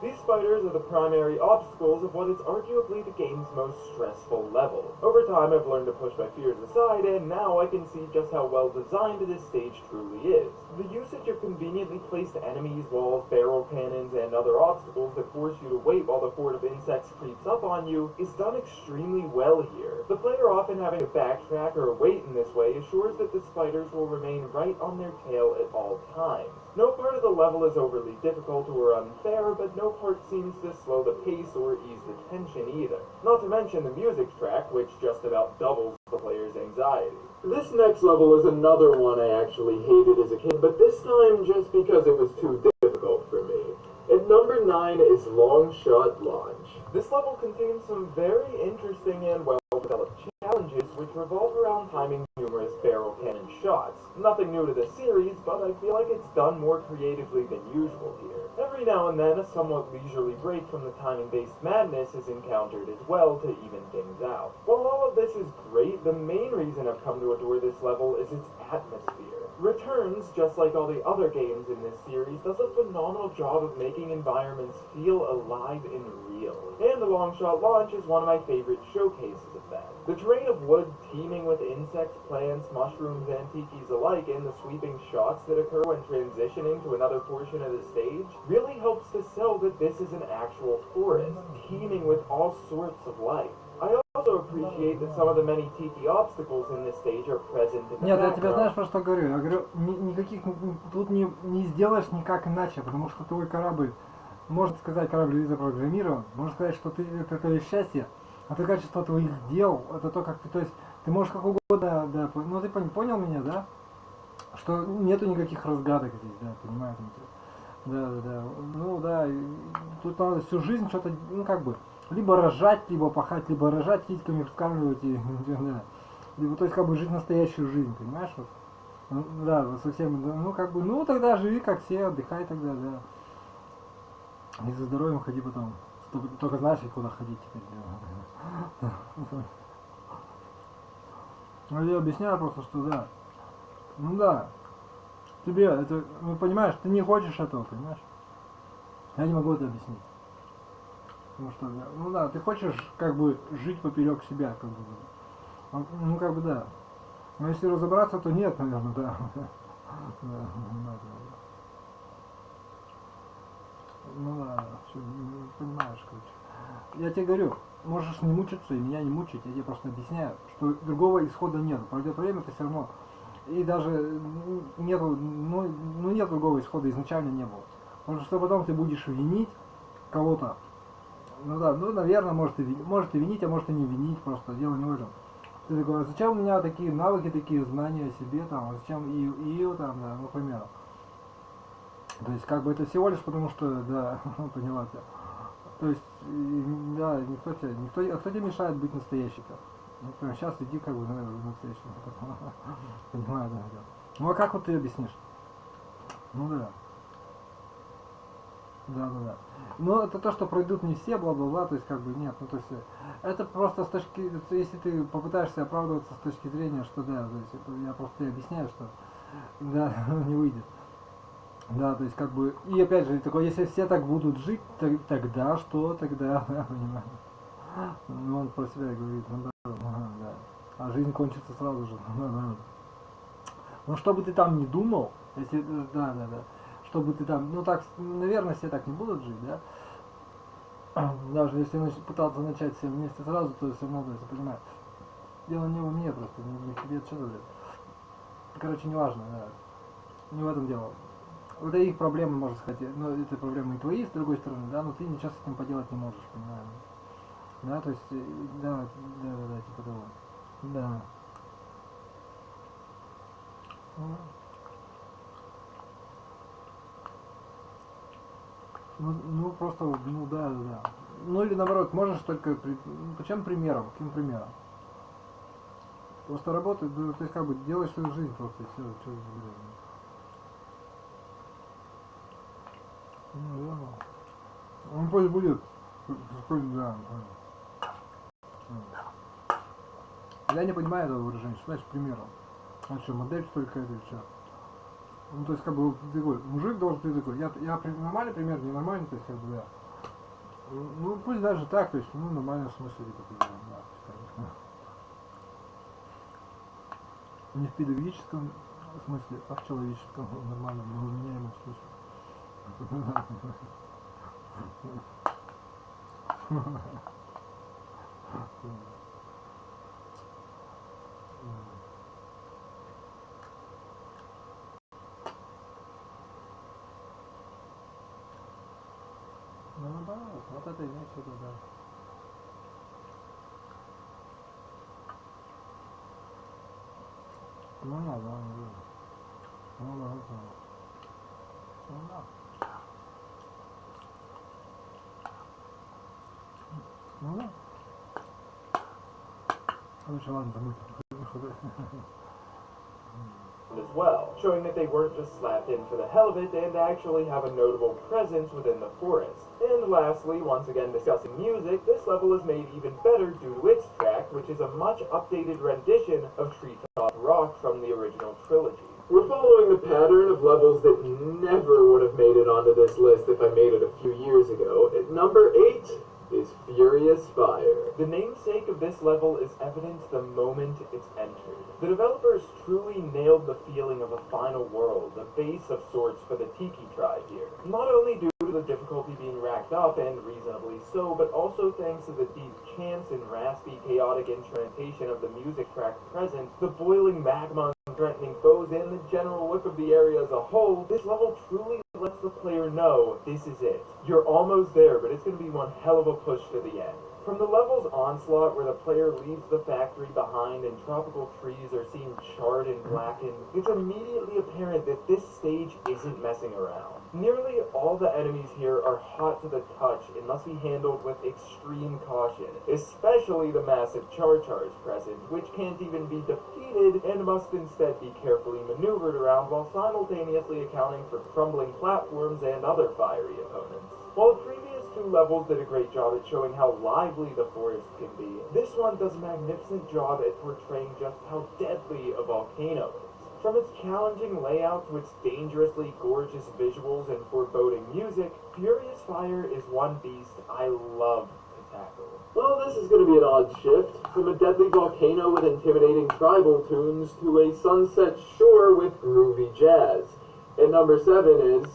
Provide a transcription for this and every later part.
These spiders are the primary obstacles of what is arguably the game's most stressful level. Over time I've learned to push my fears aside, and now I can see just how well designed this stage truly is. The usage of conveniently placed enemies, walls, barrel cannons, and other obstacles that force you to wait while the horde of insects creeps up on you is done extremely well here. The player often having to backtrack or wait in this way assures that the spiders will remain right on their tail at all times. No part of the level is overly difficult or unfair, but no part seems to slow the pace or ease the tension either. Not to mention the music track, which just about doubles the player's anxiety. This next level is another one I actually hated as a kid, but this time just because it was too difficult for me. At number 9 is Long Shot Launch. This level contains some very interesting and well-developed challenges which revolve around timing numerous barrel cannon shots. Nothing new to the series, but I feel like it's done more creatively than usual here. Every now and then a somewhat leisurely break from the timing-based madness is encountered as well to even things out. While all of this is great, the main reason I've come to adore this level is its atmosphere. Returns, just like all the other games in this series, does a phenomenal job of making environments feel alive and real. And the Long Shot Launch is one of my favorite showcases of that. The terrain of wood teeming with insects, plants, mushrooms, and tikis alike, and the sweeping shots that occur when transitioning to another portion of the stage really helps to sell that this is an actual forest, teeming with all sorts of life. I also appreciate that some of the many tiki obstacles in this stage are present in the Нет, я background. тебе знаешь, про что говорю? Я говорю, никаких, тут не сделаешь никак иначе, потому что твой корабль, можно сказать, корабль запрограммирован, можно сказать, что это твое счастье, а то качество твоих дел, это то, как ты, то есть, ты можешь как угодно, да, ну ты понял меня, да? Что нету никаких разгадок здесь, да, понимаешь? Да, ну да, тут надо всю жизнь что-то, ну как бы, либо рожать, либо пахать, либо рожать, титьками вскармливать и да. Либо, то есть как бы жить настоящую жизнь, понимаешь? Вот. Ну, да, вот совсем, ну как бы, ну тогда живи как все, отдыхай тогда, да. И за здоровьем ходи потом. Только знаешь, куда ходить теперь. Да. Ну я объясняю просто, что да. Ну да. Тебе это, ну понимаешь, ты не хочешь этого, понимаешь? Я не могу это объяснить. Потому что, ну да, ты хочешь как бы жить поперек себя, как бы. Ну как бы да. Но если разобраться, то нет, наверное, да. Ну да, все, понимаешь, короче. Я тебе говорю, можешь не мучиться и меня не мучить, я тебе просто объясняю, что другого исхода нет. Пройдет время, ты все равно. И даже нету, ну нет другого исхода, изначально не было. Потому что потом ты будешь винить кого-то. Ну да, ну наверное, может и винить, а может и не винить, просто дело не в этом. Ты такой, а зачем у меня такие навыки, такие знания о себе, там, а зачем и там, да, ну, к примеру. То есть, как бы это всего лишь потому, что, да, поняла тебя. То есть, да, а кто тебе мешает быть настоящим-то? Ну, прямо сейчас иди, как бы, настоящим. Понимаю, да. Ну, а как вот ты объяснишь? Ну, да. Да. Но это то, что пройдут не все, бла-бла-бла, то есть как бы нет, ну то есть это просто с точки, если ты попытаешься оправдываться с точки зрения, что да, то есть это, я просто тебе объясняю, что да, не выйдет. Да, то есть как бы, и опять же, такой, если все так будут жить, тогда что, тогда, да, понимаю. Ну он про себя говорит, ну да, а жизнь кончится сразу же, да. Ну что бы ты там ни думал, если, да. Чтобы ты там, ну так, наверное, все так не будут жить, да? Даже если пытаться начать все вместе сразу, то все равно, если понимаешь. Дело не во мне просто, не в тебе, что-то, блядь. Короче, не важно, да. Не в этом дело. Это их проблемы, можно сказать, но это проблемы и твои, с другой стороны, да, но ты ничего с этим поделать не можешь, понимаешь? Да, то есть, да, типа того. Да. Ну просто, ну да. Ну или наоборот, можешь только, почему примером, каким примером? Просто работай, то есть как бы делай свою жизнь просто, и все, что блин. Ну да. Он пусть будет, да. Я не понимаю этого выражения, что значит примером. А что, модель только это, что? Ну, то есть, как бы, такой, мужик должен, ты такой, я нормальный пример, ненормальный, то есть, как бы, да. Ну пусть даже так, то есть, ну, в нормальном смысле, типа, да, конечно. Не в педагогическом смысле, а в человеческом, в нормальном, невменяемом смысле. Ну, наоборот, вот это имеется в виду, да. Ну, да, да, ну, да, да. Ну, да. Ну, да. Лучше, ладно, забудь. As well, showing that they weren't just slapped in for the hell of it and actually have a notable presence within the forest. And lastly, once again discussing music, this level is made even better due to its track, which is a much updated rendition of Treetop Rock from the original trilogy. We're following the pattern of levels that never would have made it onto this list if I made it a few years ago. At number 8 is Furious Fire. The namesake of this level is evident the moment it's entered. The developers truly nailed the feeling of a final world, a base of sorts for the Tiki tribe here. Not only due to the difficulty being racked up, and reasonably so, but also thanks to the deep chants and raspy, chaotic instrumentation of the music track present, the boiling magma threatening foes, and the general look of the area as a whole, this level truly lets the player know this is it. You're almost there, but it's going to be one hell of a push to the end. From the level's Onslaught, where the player leaves the factory behind and tropical trees are seen charred and blackened, it's immediately apparent that this stage isn't messing around. Nearly all the enemies here are hot to the touch and must be handled with extreme caution, especially the massive charge present, which can't even be defeated and must instead be carefully maneuvered around while simultaneously accounting for crumbling platforms and other fiery opponents. While the previous two levels did a great job at showing how lively the forest can be, this one does a magnificent job at portraying just how deadly a volcano is. From its challenging layout to its dangerously gorgeous visuals and foreboding music, Furious Fire is one beast I love to tackle. Well, this is going to be an odd shift, from a deadly volcano with intimidating tribal tunes to a sunset shore with groovy jazz. And number 7 is,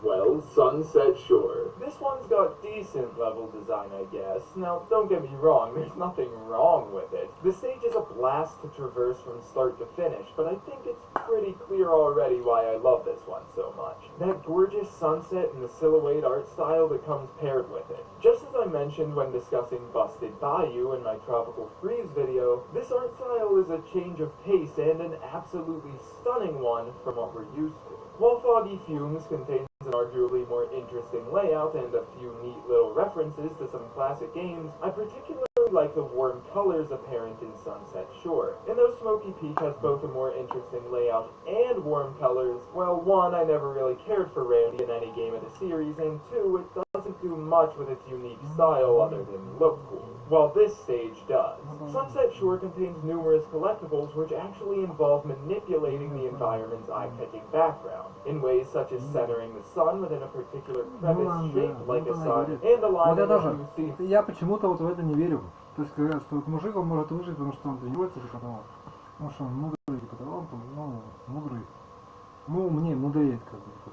well, Sunset Shore. This one's got decent level design, I guess. Now, don't get me wrong, there's nothing wrong with it. The stage is a blast to traverse from start to finish, but I think it's pretty clear already why I love this one so much. That gorgeous sunset and the silhouette art style that comes paired with it. Just as I mentioned when discussing Busted Bayou in my Tropical Freeze video, this art style is a change of pace and an absolutely stunning one from what we're used to. While Foggy Fumes contains an arguably more interesting layout and a few neat little references to some classic games, I particularly like the warm colors apparent in Sunset Shore. And though Smoky Peak has both a more interesting layout and warm colors, well, one, I never really cared for Randy in any game of the series, and two, it doesn't do much with its unique style other than look cool. While this stage does. Sunset Shore contains numerous collectibles which actually involve manipulating the environment's eye-catching background, in ways such as centering the sun within a particular crevice shaped like a sun, and aligning Вот я a тоже. few themes. Я почему-то вот в это не верю. То есть говорят, что вот мужик он может выжить, потому что он тренируется, типа того. Потому что он мудрый, типа того, ну, мудрый. Ну, умнее, мудрее, как бы, типа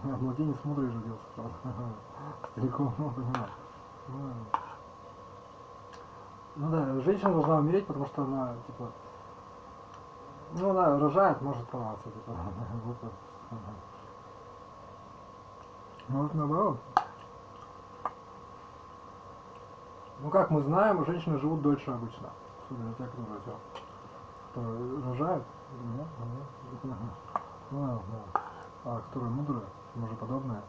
того. Младенец мудрый родился, правда. Стариком, ну, понимаю. Ну да, женщина должна умереть, потому что она, типа, ну, она рожает, может порваться, типа, может наоборот. Ну, как мы знаем, женщины живут дольше обычно, особенно те, кто рожают, а которые мудрые, мужеподобные.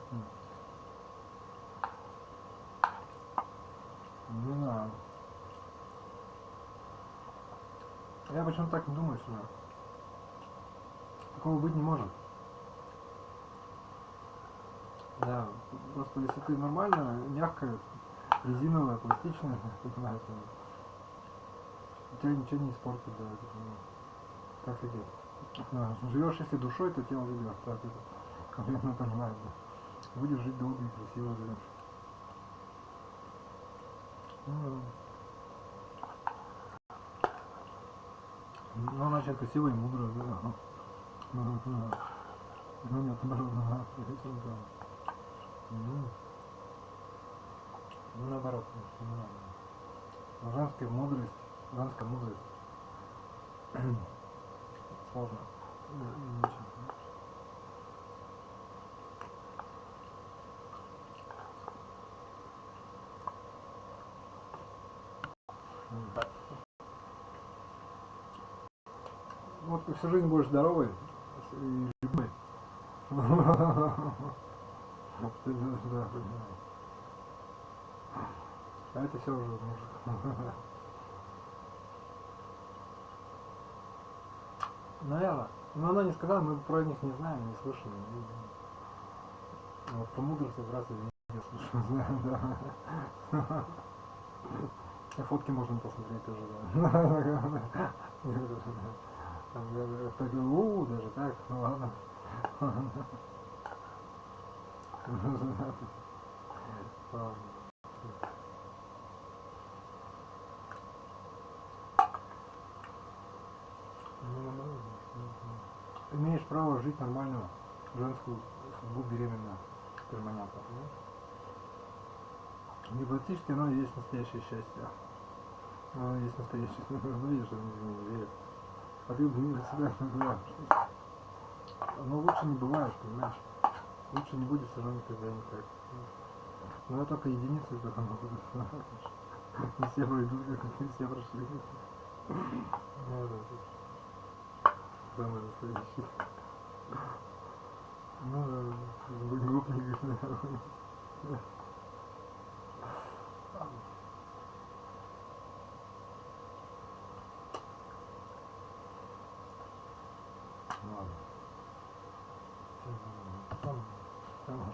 Не знаю. Я почему-то так не думаю, что такого быть не может. Да, просто если ты нормальная, мягкая, резиновая, пластичная, понимаете, у тебя ничего не испортит, да, как идет. Живешь если душой, то тело ведет, так это конкретно понимаешь, да. Будешь жить долго и красиво живешь. Ну, она очень красивая и мудрая, да. Ну, нет, ну, наоборот, женская мудрость сложно. Вот всю жизнь будешь здоровый и любой. А это все уже может. Наверное. Но она не сказала, мы про них не знаем, не слышали. Вот про мудрость как раз я слышу, знаю, да. И фотки можно посмотреть тоже, да. Даже так, ну ладно. Имеешь право жить нормальную женскую судьбу беременную, перманентно. Не практически, но и есть настоящее счастье. Оно есть настоящее. Ну видишь, они не верят. А ты всегда говоришь. Но лучше не бывает, понимаешь? Лучше не будет все равно никогда никак. Но только единицы только могут. Не все пройдут, как не все прошли. Самый настоящий. Ну да, будь гопник.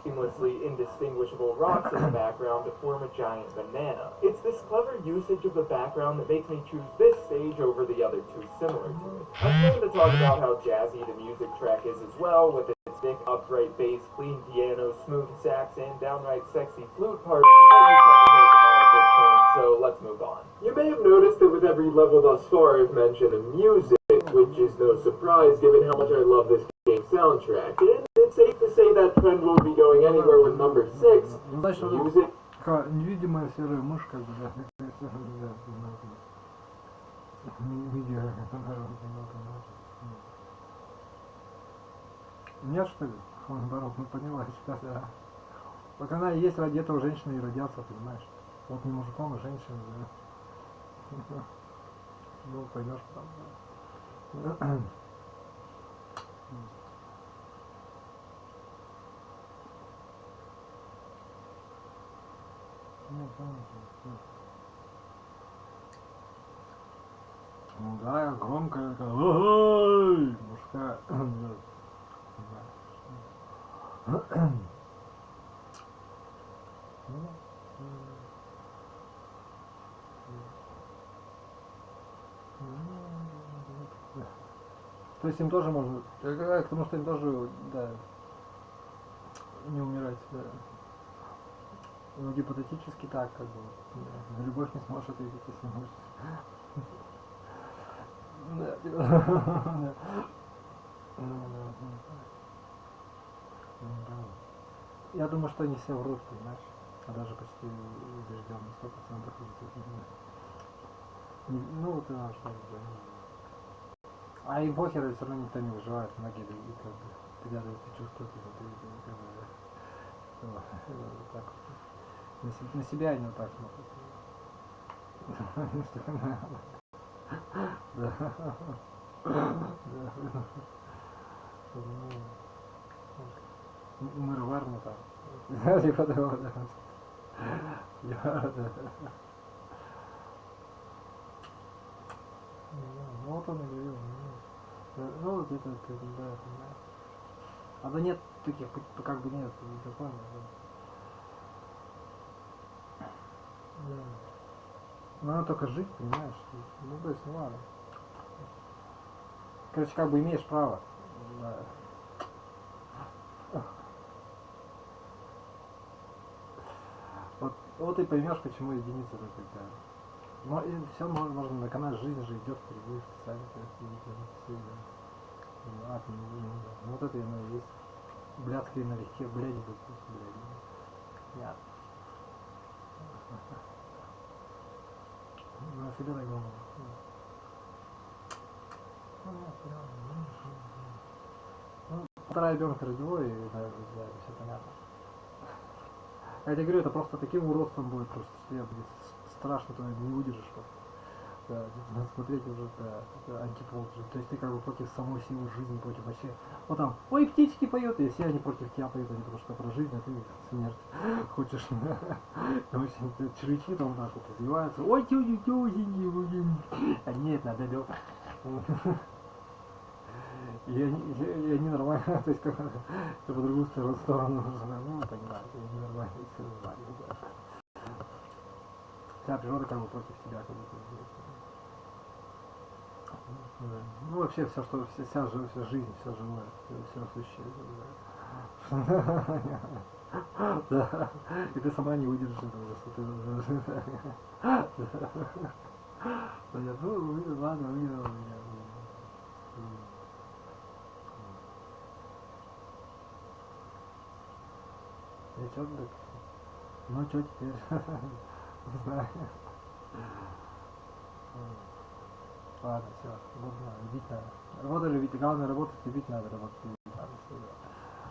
Seamlessly indistinguishable rocks in the background to form a giant banana. It's this clever usage of the background that makes me choose this stage over the other two similar to it. I'm going to talk about how jazzy the music track is as well, with its thick, upright bass, clean piano, smooth sax, and downright sexy flute part. So let's move on. You may have noticed that with every level thus far I've mentioned music, which is no surprise given how much I love this game soundtrack. And it's safe to say that trend won't be going anywhere with number 6. Music. Невидимая серая мышь, как бы, да. Нет, что ли? Наоборот, ну поняла сейчас, да. Вот она и есть ради этого женщины и родятся, понимаешь? Вот не мужиком, а женщиной, да. Ну, поймешь там, да. Ну да, громкая такая, ой, мужская. То есть им тоже можно, потому что им тоже, да, не умирать, да. Ну, гипотетически так, как бы, да. На любовь не сможешь ответить, если можешь. Я думаю, что они все врут, понимаешь? А даже почти убежден на 100%. Ну, вот и надо что-то. А и похер, все равно никто не выживает, многие другие как бы привязываются, чувствуют это, так вот. На себя они вот так смотрят. Умерварно там. Типа того, да. Ну вот он и говорил. Ну вот это, да, понимаешь. А да нет таких, как бы нет, законов, да. Ну надо только жить, понимаешь. Ну то есть, ну ладно. Короче, как бы имеешь право. Да. Вот Вот и поймешь, почему единица такая. Но и все можно на канале, жизнь же идет впереди, сами все. Ну вот это и оно и есть. Блядские налегке, блядь, блядь. Я всегда так думал. Ну, полтора ребенка родило, и да, все понятно. Я тебе говорю, это просто таким уродством будет, просто тебе будет страшно, то не выдержишь просто. Да, надо смотреть уже это антипол. То есть ты как бы против самой силы жизни, против вообще. Вот там, ой, птички поют, и все они против тебя поют, они потому что про жизнь, а ты смерть хочешь. Очень червячки там так вот развиваются. Ой, а нет, надо лёг. И они нормально, то есть как-то по другую сторону, ну, понимаете, они нормально все развиваются. Вся природа как бы против тебя как будто. Ну вообще все, что вся жизнь, все живое, все сущее. Да. И ты сама не выдержишь этого, что ты уже. Ну ладно, выиграл меня. И чё так? Ну чё теперь? Не знаю. Ладно, все, любить надо. Работу любить, главное работать, любить надо, работать, любить надо.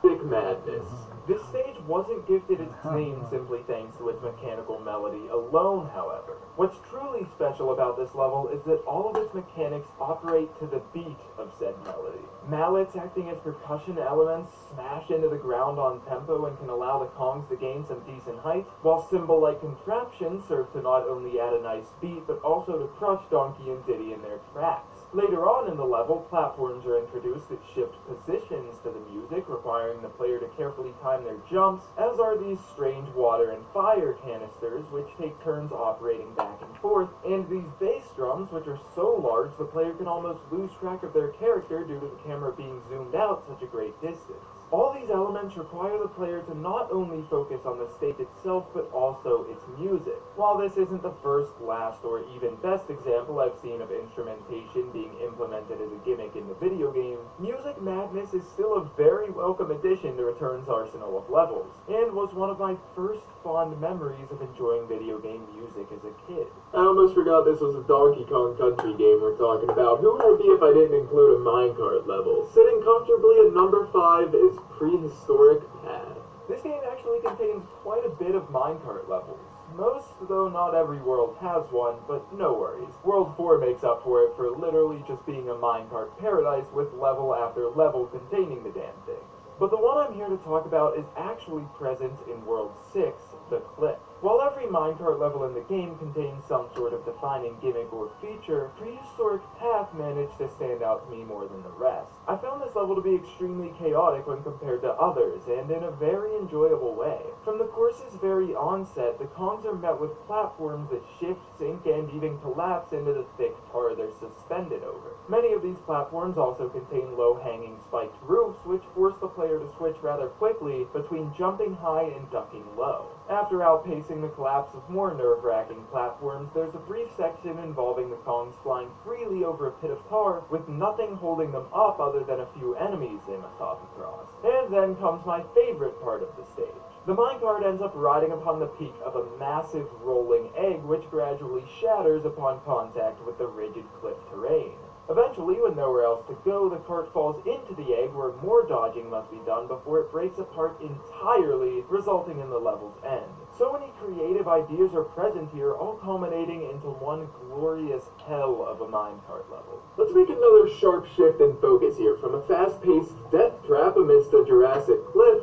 Big Madness. This stage wasn't gifted its name simply thanks to its mechanical melody alone, however. What's truly special about this level is that all of its mechanics operate to the beat of said melody. Mallets acting as percussion elements smash into the ground on tempo and can allow the congs to gain some decent height, while cymbal-like contraptions serve to not only add a nice beat, but also to crush Donkey and Diddy in their tracks. Later on in the level, platforms are introduced that shift positions to the music, requiring the player to carefully time their jumps, as are these strange water and fire canisters, which take turns operating back and forth, and these bass drums, which are so large the player can almost lose track of their character due to the camera being zoomed out such a great distance. All these elements require the player to not only focus on the stage itself, but also its music. While this isn't the first, last, or even best example I've seen of instrumentation being implemented as a gimmick in the video game, Music Madness is still a very welcome addition to Return's arsenal of levels, and was one of my first fond memories of enjoying video game music as a kid. I almost forgot this was a Donkey Kong Country game we're talking about. Who would I be if I didn't include a minecart level? Sitting comfortably at number 5 is Prehistoric Path. This game actually contains quite a bit of minecart levels. Most, though not every world has one, but no worries. World 4 makes up for it for literally just being a minecart paradise with level after level containing the damn thing. But the one I'm here to talk about is actually present in World 6, The Cliff. While every minecart level in the game contains some sort of defining gimmick or feature, Prehistoric Path managed to stand out to me more than the rest. I found this level to be extremely chaotic when compared to others, and in a very enjoyable way. From the course's very onset, the Kongs are met with platforms that shift, sink, and even collapse into the thick tar they're suspended over. Many of these platforms also contain low-hanging spiked roofs, which force the player to switch rather quickly between jumping high and ducking low. After outpacing the collapse of more nerve-wracking platforms, there's a brief section involving the Kongs flying freely over a pit of tar with nothing holding them up other than a few enemies they must hop across. And then comes my favorite part of the stage. The minecart ends up riding upon the peak of a massive rolling egg which gradually shatters upon contact with the rigid cliff terrain. Eventually, when nowhere else to go, the cart falls into the egg where more dodging must be done before it breaks apart entirely, resulting in the level's end. So many creative ideas are present here, all culminating into one glorious hell of a minecart level. Let's make another sharp shift in focus here, from a fast-paced death trap amidst a Jurassic cliff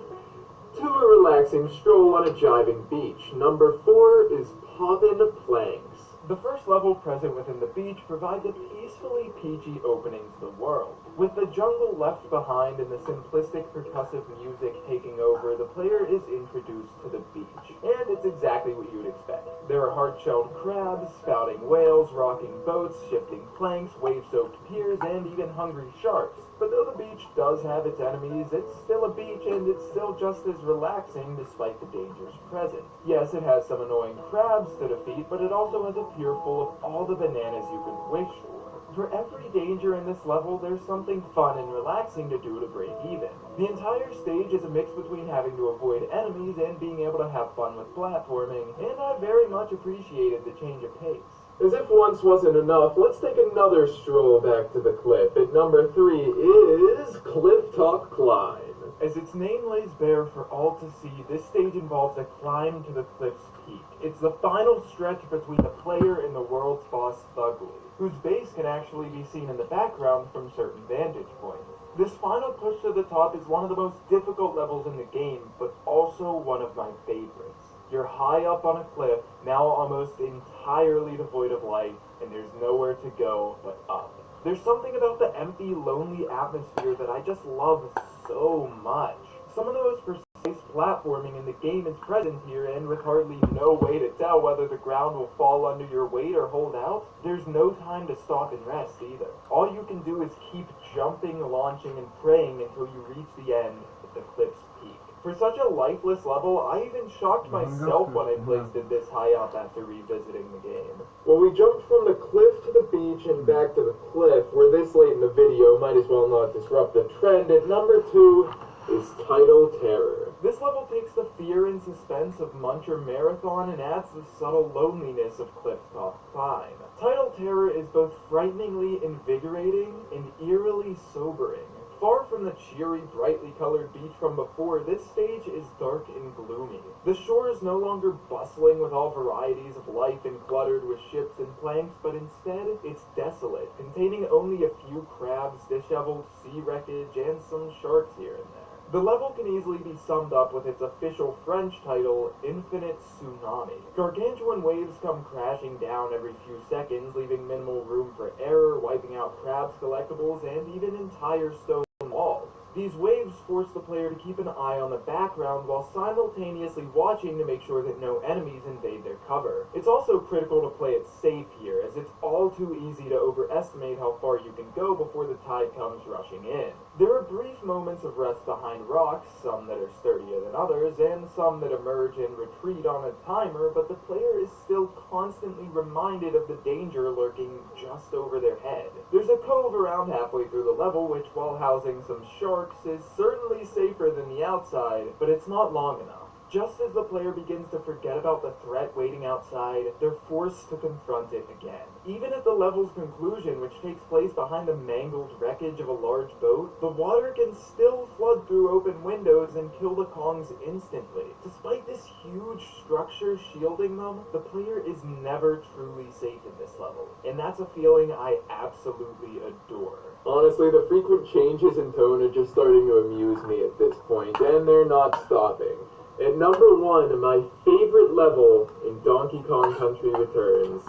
to a relaxing stroll on a jiving beach. Number 4 is Poppin' Planks. The first level present within the beach provides a peacefully peachy opening to the world. With the jungle left behind and the simplistic percussive music taking over, the player is introduced to the beach. And it's exactly what you'd expect. There are hard-shelled crabs, spouting whales, rocking boats, shifting planks, wave-soaked piers, and even hungry sharks. But though the beach does have its enemies, it's still a beach and it's still just as relaxing despite the dangers present. Yes, it has some annoying crabs to defeat, but it also has a pier full of all the bananas you could wish for. For every danger in this level, there's something fun and relaxing to do to break even. The entire stage is a mix between having to avoid enemies and being able to have fun with platforming, and I very much appreciated the change of pace. As if once wasn't enough, let's take another stroll back to the cliff. At number 3 is Clifftop Climb. As its name lays bare for all to see, this stage involves a climb to the cliff's peak. It's the final stretch between the player and the world's boss Thugly, whose base can actually be seen in the background from certain vantage points. This final push to the top is one of the most difficult levels in the game, but also one of my favorites. You're high up on a cliff, now almost entirely devoid of light, and there's nowhere to go but up. There's something about the empty, lonely atmosphere that I just love so much. Some of the most precise platforming in the game is present here, and with hardly no way to tell whether the ground will fall under your weight or hold out, there's no time to stop and rest either. All you can do is keep jumping, launching, and praying until you reach the end at the cliff's peak. For such a lifeless level, I even shocked myself when I placed it this high up after revisiting the game. Well, we jumped from the cliff to the beach and back to the cliff. We're this late in the video, might as well not disrupt the trend. At number 2 is Tidal Terror. This level takes the fear and suspense of Muncher Marathon and adds the subtle loneliness of Clifftop Climb. Tidal Terror is both frighteningly invigorating and eerily sobering. Far from the cheery, brightly colored beach from before, this stage is dark and gloomy. The shore is no longer bustling with all varieties of life and cluttered with ships and planks, but instead it's desolate, containing only a few crabs, disheveled sea wreckage, and some sharks here and there. The level can easily be summed up with its official French title, Infinite Tsunami. Gargantuan waves come crashing down every few seconds, leaving minimal room for error, wiping out crabs, collectibles, and even entire stone walls. These waves force the player to keep an eye on the background while simultaneously watching to make sure that no enemies invade their cover. It's also critical to play it safe here, as it's all too easy to overestimate how far you can go before the tide comes rushing in. There are brief moments of rest behind rocks, some that are sturdier than others, and some that emerge and retreat on a timer, but the player is still constantly reminded of the danger lurking just over their head. There's a cove around halfway through the level which, while housing some sharks, is certainly safer than the outside, but it's not long enough. Just as the player begins to forget about the threat waiting outside, they're forced to confront it again. Even at the level's conclusion, which takes place behind the mangled wreckage of a large boat, the water can still flood through open windows and kill the Kongs instantly. Despite this huge structure shielding them, the player is never truly safe in this level, and that's a feeling I absolutely adore. Honestly, the frequent changes in tone are just starting to amuse me at this point, and they're not stopping. At number 1, my favorite level in Donkey Kong Country Returns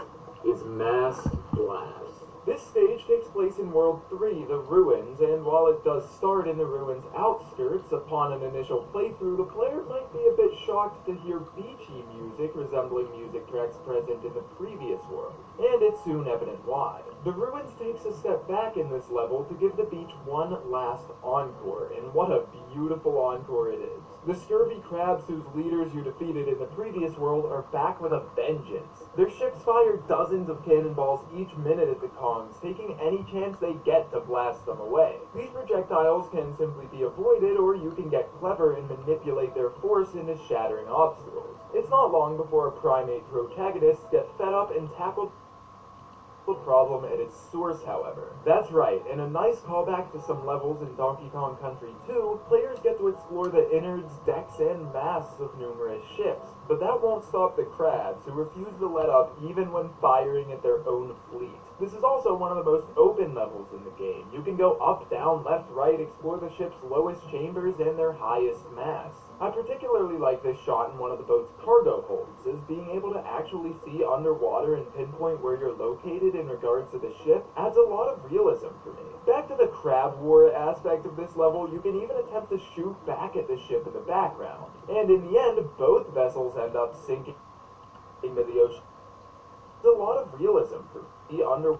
is Masked Blast. This stage takes place in World 3, the Ruins, and while it does start in the ruins' outskirts, upon an initial playthrough, the player might be a bit shocked to hear beachy music resembling music tracks present in the previous world, and it's soon evident why. The Ruins takes a step back in this level to give the beach one last encore, and what a beautiful encore it is. The scurvy crabs whose leaders you defeated in the previous world are back with a vengeance. Their ships fire dozens of cannonballs each minute at the Kongs, taking any chance they get to blast them away. These projectiles can simply be avoided, or you can get clever and manipulate their force into shattering obstacles. It's not long before a primate protagonist gets fed up and tackled the problem at its source, however. That's right, in a nice callback to some levels in Donkey Kong Country 2, players get to explore the innards, decks, and masts of numerous ships. But that won't stop the crabs, who refuse to let up even when firing at their own fleet. This is also one of the most open levels in the game. You can go up, down, left, right, explore the ship's lowest chambers and their highest masts. I particularly like this shot in one of the boat's cargo holds, as being able to actually see underwater and pinpoint where you're located in regards to the ship adds a lot of realism for me. Back to the crab war aspect of this level, you can even attempt to shoot back at the ship in the background, and in the end, both vessels end up sinking into the ocean. There's a lot of realism for the under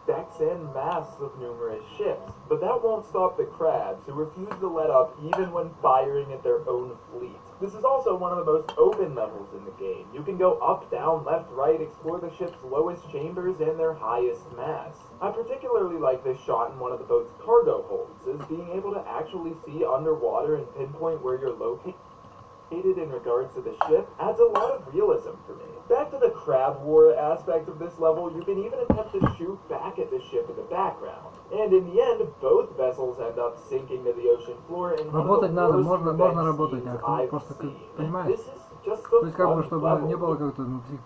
decks and masts of numerous ships, but that won't stop the crabs, who refuse to let up even when firing at their own fleet. This is also one of the most open levels in the game. You can go up, down, left, right, explore the ship's lowest chambers and their highest masts. I particularly like this shot in one of the boat's cargo holds, as being able to actually see underwater and pinpoint where you're located in regards to the ship adds a lot of realism for me. Back to the crab war aspect of this level, you can even attempt to shoot back at the ship in the background. And in the end, both vessels end up sinking to the ocetion floor in one of Работать the надо, worst можно revenge работать, scenes а I've просто, seen. понимаешь? This is just То a есть как бы, fun чтобы level. не было как-то, ну, псих,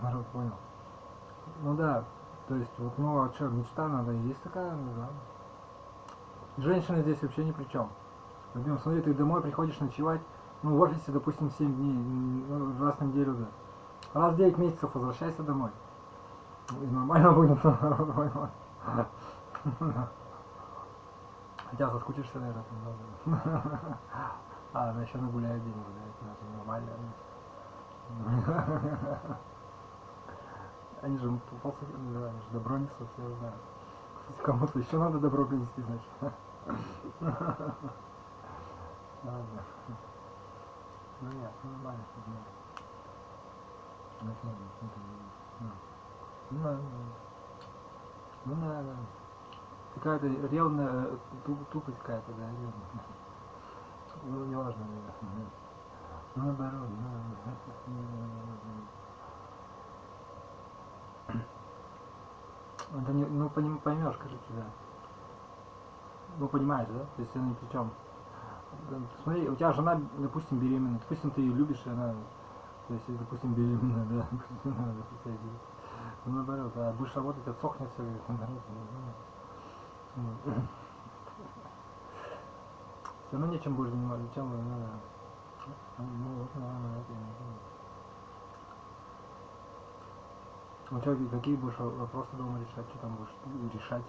народ понял. Ну да, то есть вот, ну а что, мечта надо, есть такая, ну да. Женщины здесь вообще ни при чем. Пойдем, смотри, ты домой приходишь ночевать, ну в офисе, допустим, 7 дней, ну, раз в неделю, да. Раз в 9 месяцев возвращайся домой. И нормально будет, народ понял. Хотя соскучишься, наверное, немного. А, она еще нагуляет денег, да, это нормально. Они же они же добро несут, я знаю. Кому-то еще надо добро принести, значит. Ладно. Ну нет, нормально, что ну да. Какая-то ревная тупость какая-то, да, ревная. Ну, не важно, наверное. Ну, наоборот, это не, ну, поймешь, кажется, да. Ну, понимаешь, да? То есть, они причем, смотри, у тебя жена, допустим, беременна, допустим, ты ее любишь, и она, то есть, допустим, беременна, да, ну, наоборот, а будешь работать, отсохнет все, все равно нечем будешь заниматься, чем, ну что, какие будешь вопросы дома решать, что там будешь решать?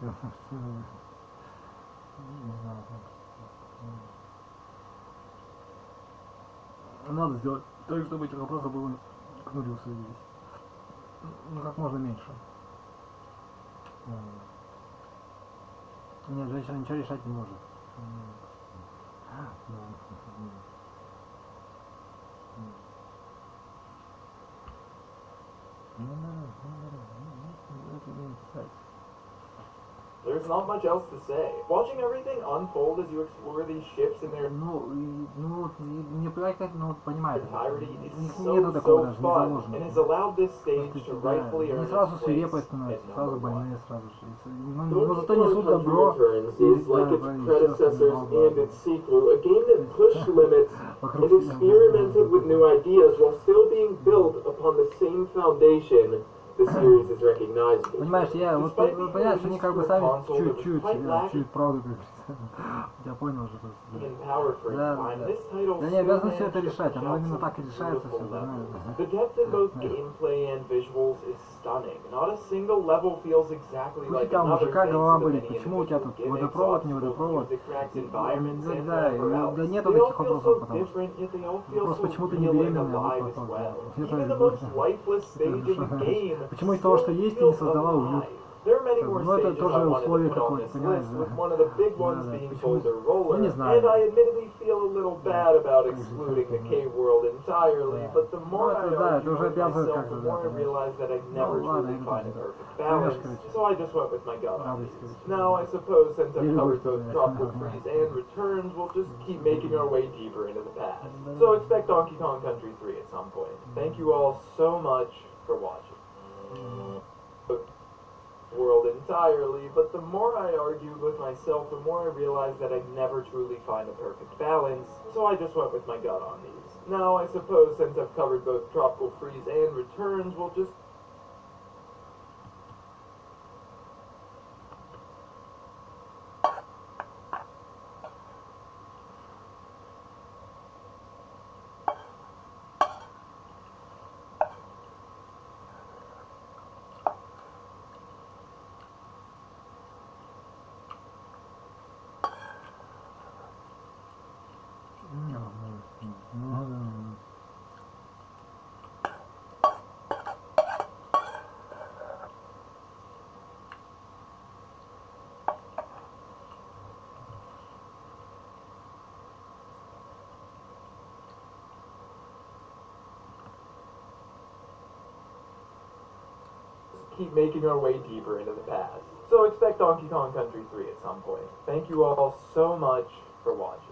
Не знаю. Надо сделать так, чтобы этих вопросов было к нулю сводились. Ну, как можно меньше. Нет, женщина ничего решать не может. There's not much else to say. Watching everything unfold as you explore these ships and their Не проект, ну, понимаешь, entirety is нету такого so даже, не fun заложено. and has allowed this stage Просто to да, rightfully не earn сразу its свирепые place становятся, at сразу number one. больные, сразу же. Но Donkey зато Kong несут Country добро. Returns И, is like да, its и все predecessors остальное, and its sequel, a game that pushed limits Вокруг and себя, experimented with new ideas while still being built upon the same foundation the series is recognizable. Понимаешь, я вот Despite being понимаешь, они released как бы to a сами console that was чуют quite себя, lacking чуют правду, как говорится. Я понял уже просто. in power for its Да, time, да. this title Да не still обязаны все managed это to решать, push оно out именно some так и решается все, beautiful понимаешь? levels. The depth in both gameplay and visuals is stunning. Not a single level feels exactly Пусть у like тебя у another мужика thanks голова to the болит, many почему у тебя individual тут gimmicks, водопровод, не obstacles, водопровод? music tracks, environments, and Да, whatever else. да нету They all таких feel вопросов, so потому что different, yet they all feel просто so почему ты не real and беременная, вот alive as вопрос. well. Это Even the most lifeless stage in the game почему из того, что still есть, ты не feels создала уют? alive. There are many more Ну это stages I тоже wanted to условие put on какое-то, this понимаешь? list, with one of the big ones Да, being почему? Boulder Ну Roller, не and знаю. I admittedly feel a little bad about excluding the cave world entirely, but the more I да, это argue уже with обязывает myself, как-то, the да, more I понимаешь? realize that I never Ну ладно, truly это find a да. perfect Поймешь, balance, короче. so I just went with my gut on Радость, these. короче. Now, I suppose since I've Или covered любовь, both да. Tropical Freeze and Returns, we'll just keep making our way deeper into the past. So expect Donkey Kong Country 3 at some point. Thank you all so much for watching. World entirely, but the more I argued with myself, the more I realized that I'd never truly find a perfect balance, so I just went with my gut on these. Now, I suppose since I've covered both Tropical Freeze and Returns, we'll just keep making our way deeper into the past. So expect Donkey Kong Country 3 at some point. Thank you all so much for watching.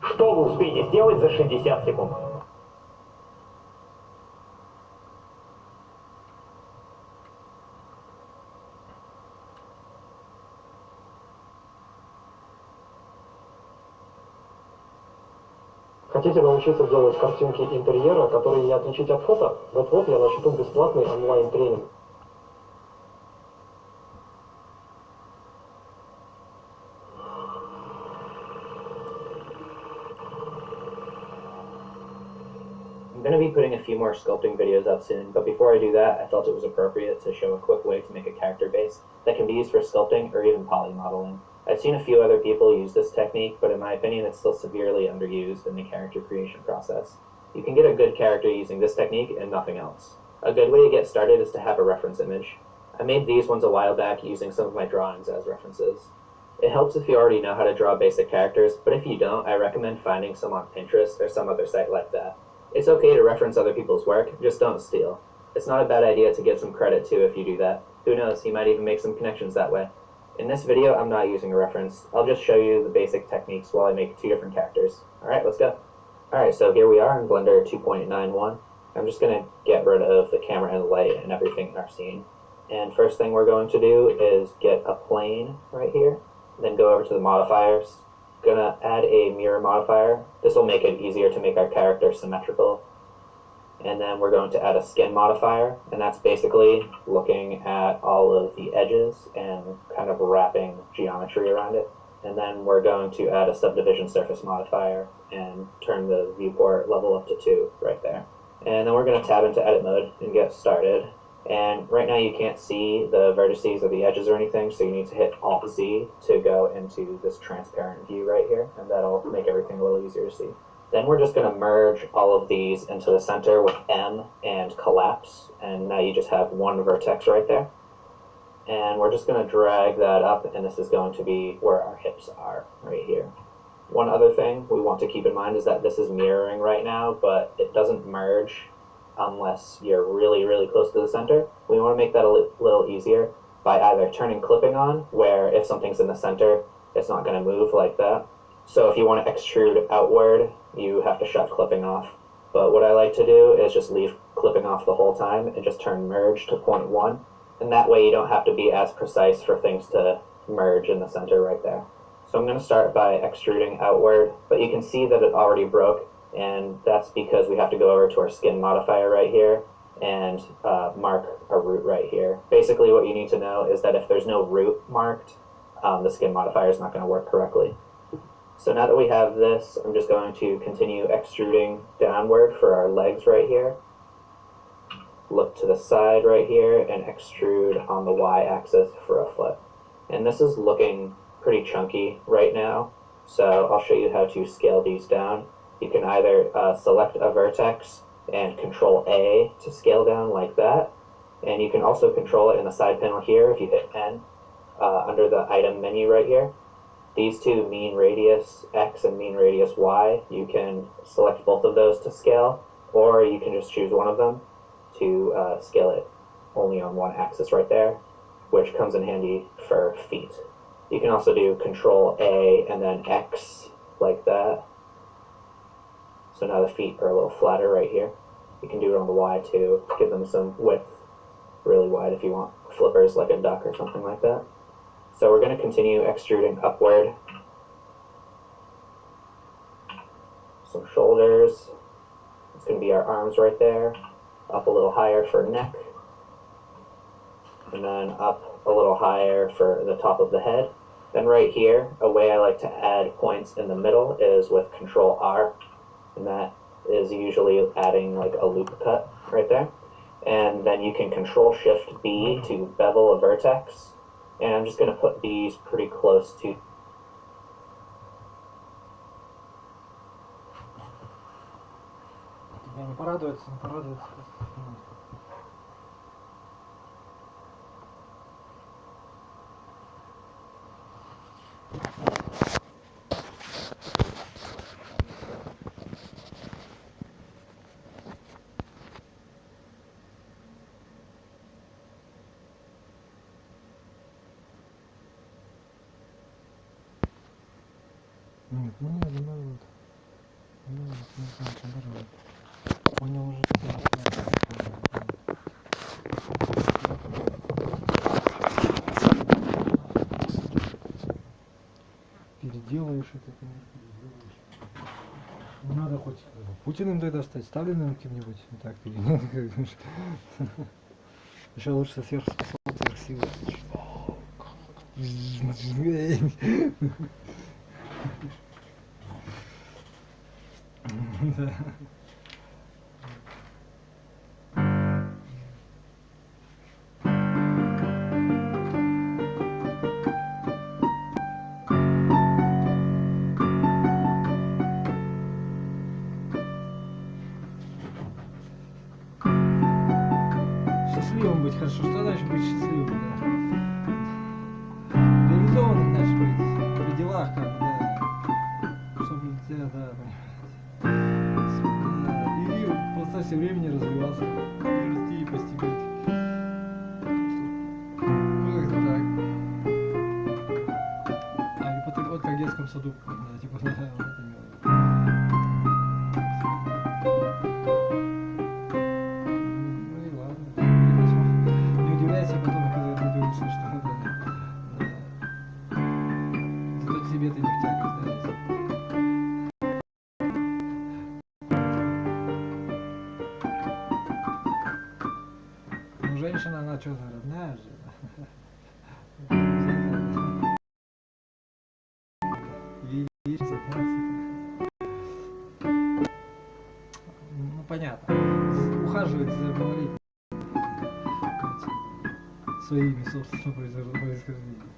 Что вы успеете сделать за 60 секунд? Хотите научиться делать картинки интерьера, которые не отличить от фото? Вот-вот я начну бесплатный онлайн-тренинг. I'm going to be putting a few more sculpting videos up soon, but before I do that, I felt it was appropriate to show a quick way to make a character base that can be used for sculpting or even polymodeling. I've seen a few other people use this technique, but in my opinion it's still severely underused in the character creation process. You can get a good character using this technique and nothing else. A good way to get started is to have a reference image. I made these ones a while back using some of my drawings as references. It helps if you already know how to draw basic characters, but if you don't, I recommend finding some on Pinterest or some other site like that. It's okay to reference other people's work, just don't steal. It's not a bad idea to give some credit too if you do that. Who knows, you might even make some connections that way. In this video, I'm not using a reference. I'll just show you the basic techniques while I make two different characters. Alright, let's go. Alright, so here we are in Blender 2.91. I'm just going to get rid of the camera and the light and everything in our scene. And first thing we're going to do is get a plane right here. Then go over to the modifiers. Gonna add a mirror modifier. This will make it easier to make our character symmetrical. And then we're going to add a skin modifier, and that's basically looking at all of the edges and kind of wrapping geometry around it. And then we're going to add a subdivision surface modifier and turn the viewport level up to 2 right there. And then we're going to tab into edit mode and get started. And right now you can't see the vertices or the edges or anything, so you need to hit Alt-Z to go into this transparent view right here, and that'll make everything a little easier to see. Then we're just going to merge all of these into the center with M and collapse, and now you just have one vertex right there. And we're just going to drag that up, and this is going to be where our hips are, right here. One other thing we want to keep in mind is that this is mirroring right now, but it doesn't merge unless you're really, really close to the center. We want to make that a little easier by either turning clipping on, where if something's in the center, it's not going to move like that. So if you want to extrude outward, you have to shut clipping off. But what I like to do is just leave clipping off the whole time and just turn merge to 0.1. And that way you don't have to be as precise for things to merge in the center right there. So I'm going to start by extruding outward, but you can see that it already broke, and that's because we have to go over to our skin modifier right here and mark a root right here. Basically what you need to know is that if there's no root marked, the skin modifier is not going to work correctly. So now that we have this, I'm just going to continue extruding downward for our legs right here. Look to the side right here and extrude on the y-axis for a foot. And this is looking pretty chunky right now, so I'll show you how to scale these down. You can either select a vertex and Control A to scale down like that, and you can also control it in the side panel here if you hit N under the item menu right here. these two, mean radius X and mean radius Y, you can select both of those to scale, or you can just choose one of them to scale it only on one axis right there, which comes in handy for feet. You can also do Control A and then X like that. So now the feet are a little flatter right here. You can do it on the Y too, give them some width, really wide if you want flippers like a duck or something like that. So we're going to continue extruding upward. Some shoulders. It's going to be our arms right there. Up a little higher for neck. And then up a little higher for the top of the head. Then right here, a way I like to add points in the middle is with Control R. And that is usually adding like a loop cut right there. And then you can Control Shift B to bevel a vertex. And I'm just going to put these pretty close to. Я не порадуется, не порадуется. Нет, ну не надо, не знаю, что дорого. У него уже переделаешь это, конечно, переделаешь. Не надо хоть Путиным тогда стать, Сталиным кем-нибудь, не так переделаешь. Еще лучше сверхспособность, сверхсила. Да. Счастливым быть хорошо. Что значит быть счастливым? Да? Реализованным значит быть при делах, как бы, да. Чтобы тебя, да, и в процессе времени развивался, и расти, и постигать. Ну, как-то так. А, и потом, вот как в детском саду, да, типа, да, вот это мило. Ну и ладно. Не удивляйся потом, когда ты думаешь, что зато тебе это не в тягость, да, если. Женщина, она что-то родная же. Ну понятно. Ухаживает за малолетними своими собственным происхождением.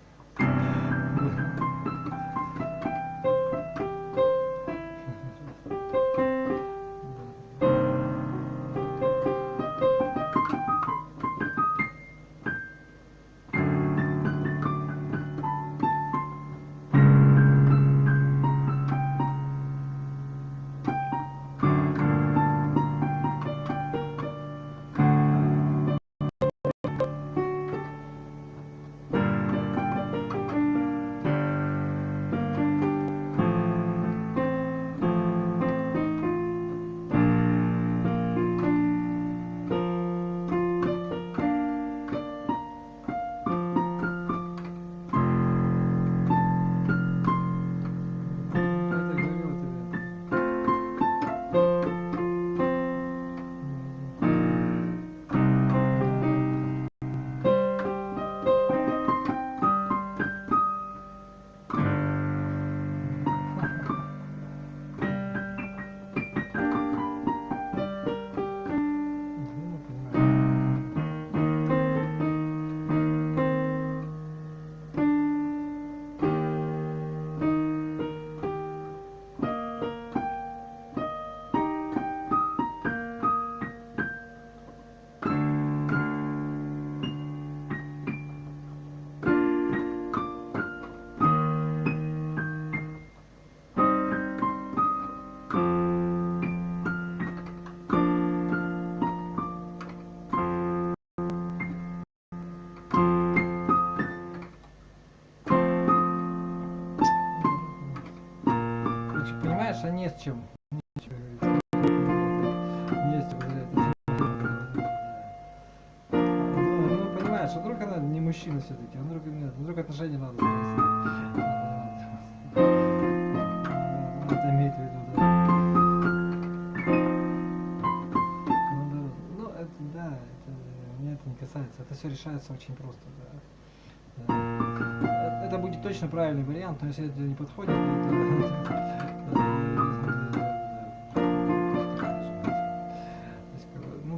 не с чем. Не с чем говорить. Ну, понимаешь, а вдруг она не мужчина все-таки, вдруг отношения надо завести. Это имеет в виду, да. Ну, это, да, меня это не касается. Это все решается очень просто, да. Это будет точно правильный вариант, но если это не подходит, ну,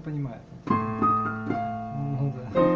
понимает. Ну, да.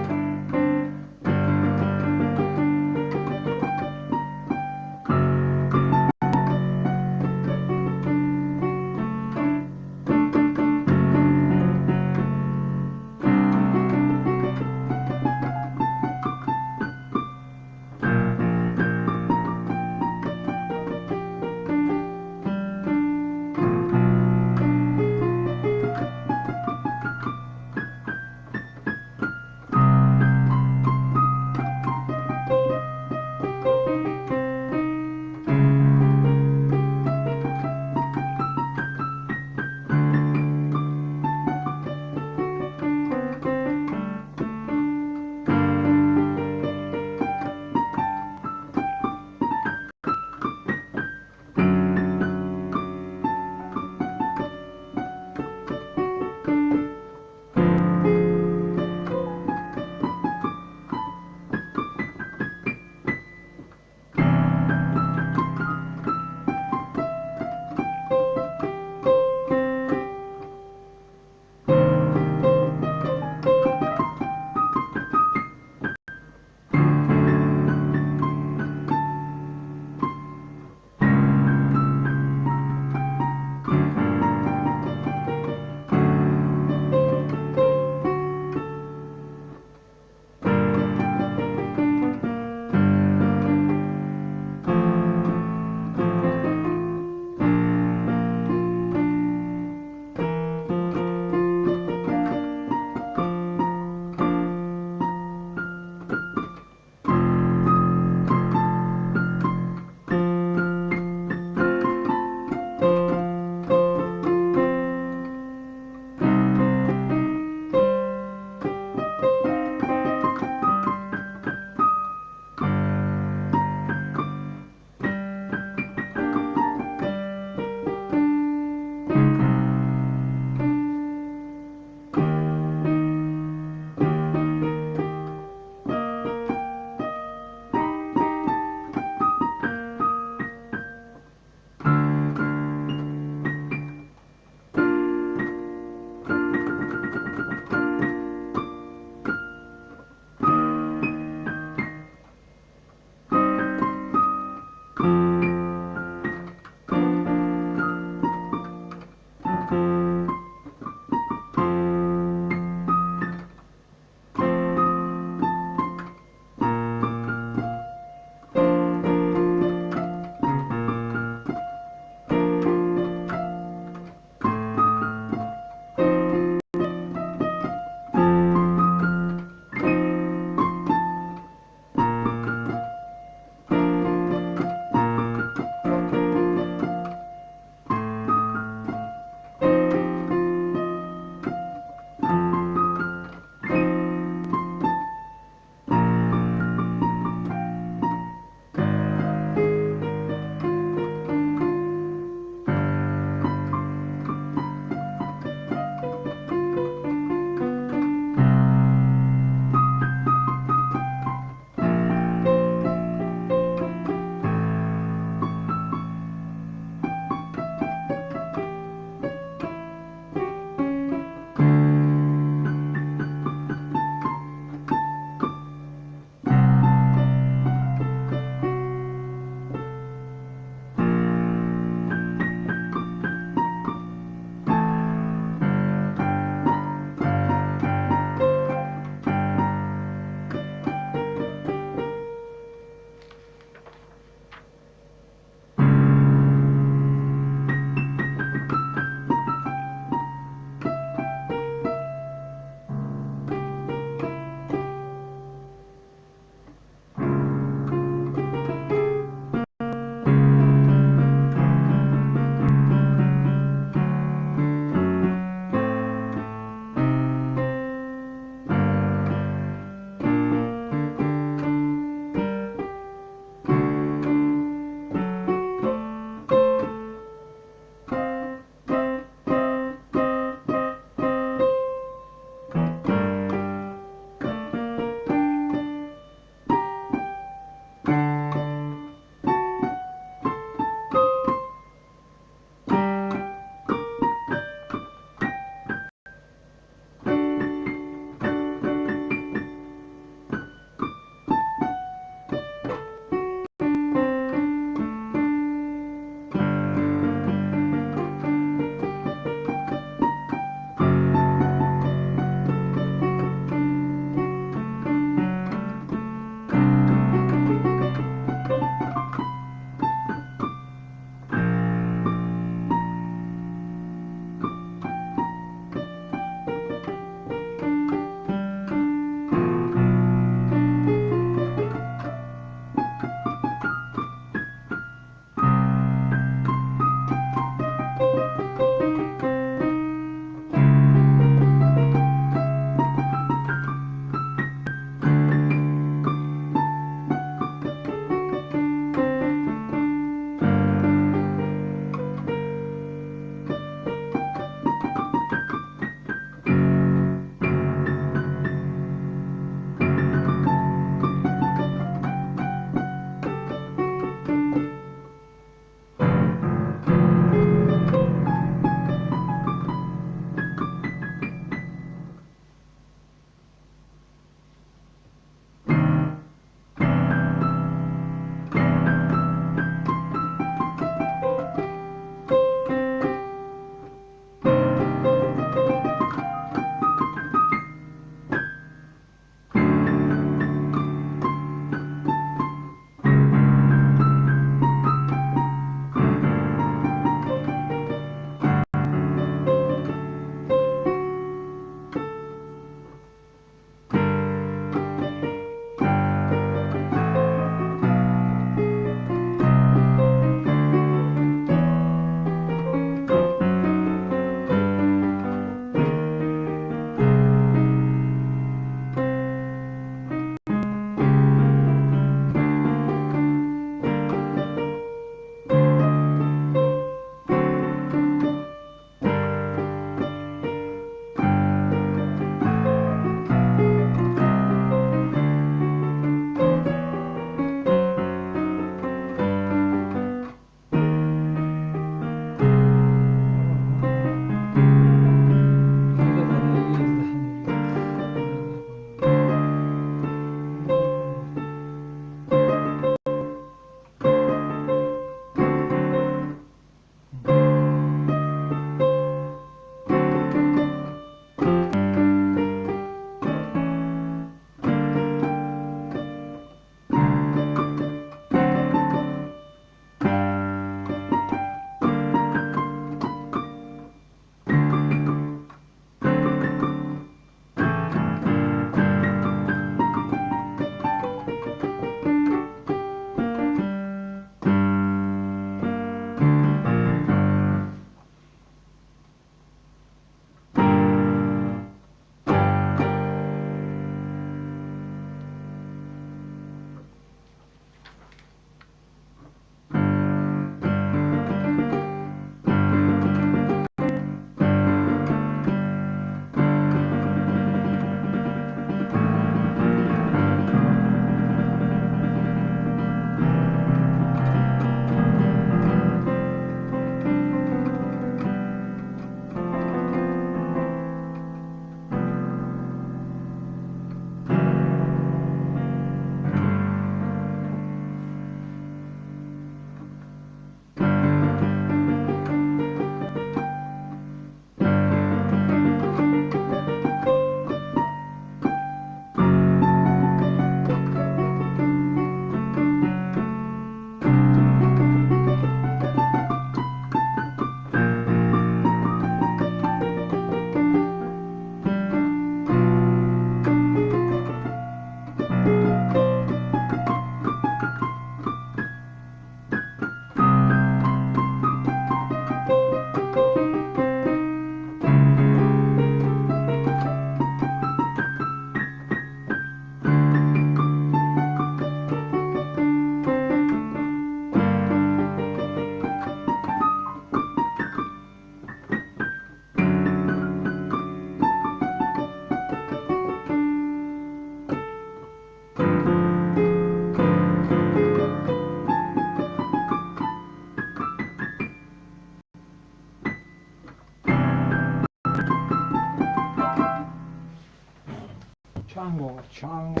Чанго.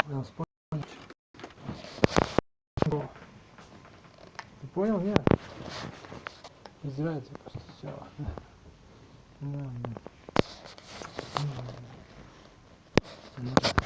Господь. Ты понял? Нет. Издевается просто все. Да.